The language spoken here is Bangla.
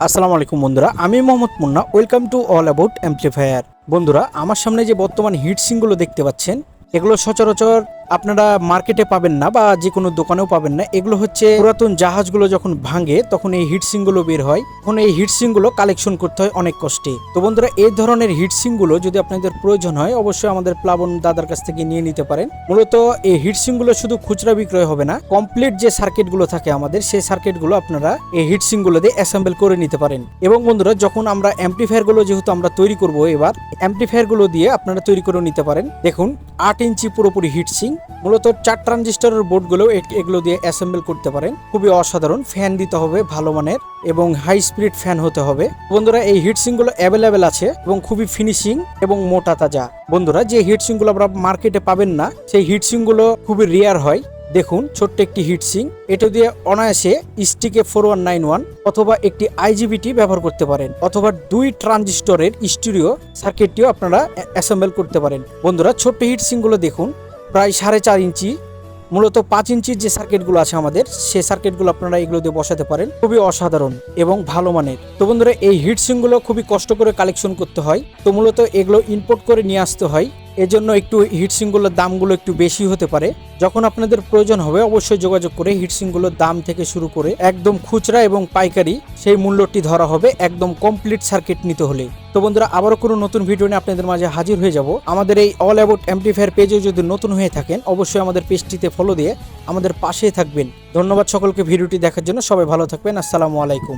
আসসালামু আলাইকুম বন্ধুরা, আমি Mohammad Munna. Welcome to all about amplifier. বন্ধুরা, আমার সামনে যে বর্তমান হিটসিংগুলো দেখতে পাচ্ছেন, এগুলো সচরাচর আপনারা মার্কেটে পাবেন না বা যে কোনো দোকানেও পাবেন না। এগুলো হচ্ছে পুরাতন জাহাজগুলো যখন ভাঙে তখন এই হিটসিংগুলো বের হয়। তখন এই হিটসিংগুলো কালেকশন করতে হয় অনেক কষ্টে। তো বন্ধুরা, এই ধরনের হিটসিংগুলো যদি আপনাদের প্রয়োজন হয় অবশ্যই আমাদের প্লাবন দাদার কাছ থেকে নিয়ে নিতে পারেন। মূলত এই হিটসিংগুলো শুধু খুচরা বিক্রয় হবে না, কমপ্লিট যে সার্কিটগুলো থাকে আমাদের, সেই সার্কিটগুলো আপনারা এই হিটসিংগুলো দিয়ে অ্যাসেম্বল করে নিতে পারেন। এবং বন্ধুরা, যখন আমরা অ্যাম্পলিফায়ারগুলো যেহেতু আমরা তৈরি করব, এবার অ্যাম্পলিফায়ারগুলো দিয়ে আপনারা তৈরি করে নিতে পারেন। দেখুন, 8 ইঞ্চি পুরোপুরি হিটসিং, মূলত 4 ট্রানজিস্টরের বোর্ডগুলো এগুলো দিয়ে অ্যাসেম্বল করতে পারেন। খুবই অসাধারণ। ফ্যান দিতে হবে ভালো মানের এবং হাই স্পিড ফ্যান হতে হবে। বন্ধুরা, এই হিটসিংগুলো অ্যাভেলেবেল আছে এবং খুবই ফিনিশিং এবং মোটা তাজা। বন্ধুরা, যে হিটসিংগুলো আপনারা মার্কেটে পাবেন না, সেই হিটসিংগুলো খুবই রেয়ার হয়। দেখুন, ছোট্ট একটি হিটসিং, এটা দিয়ে অনায়াসে স্টিকে 4191 অথবা একটি আইজিবিটি ব্যবহার করতে পারেন, অথবা 2 ট্রানজিস্টরের স্টিরিও সার্কিটটিও আপনারা অ্যাসেম্বল করতে পারেন। বন্ধুরা, ছোট্ট হিটসিংগুলো দেখুন, প্রায় 4.5 ইঞ্চি, মূলত 5 ইঞ্চির যে সার্কিটগুলো আছে আমাদের, সেই সার্কিটগুলো আপনারা এগুলো দিয়ে বসাতে পারেন। খুবই অসাধারণ এবং ভালো মানের। তো বন্ধুরা, এই হিটসিংগুলো খুবই কষ্ট করে কালেকশন করতে হয়। তো মূলত এগুলো ইম্পোর্ট করে নিয়ে আসতে হয়, এজন্য একটু হিটসিংগুলোর দামগুলো একটু বেশি হতে পারে। যখন আপনাদের প্রয়োজন হবে অবশ্যই যোগাযোগ করে হিটসিংগুলোর দাম থেকে শুরু করে একদম খুচরা এবং পাইকারি সেই মূল্যটি ধরা হবে একদম কমপ্লিট সার্কিট নিতে হলে। তো বন্ধুরা, আবারও কোনো নতুন ভিডিও নিয়ে আপনাদের মাঝে হাজির হয়ে যাব। আমাদের এই অল অ্যাবাউট অ্যাম্পলিফায়ার পেজে যদি নতুন হয়ে থাকেন অবশ্যই আমাদের পেজটিতে ফলো দিয়ে আমাদের পাশেই থাকবেন। ধন্যবাদ সকলকে ভিডিওটি দেখার জন্য। সবাই ভালো থাকবেন। আসসালামু আলাইকুম।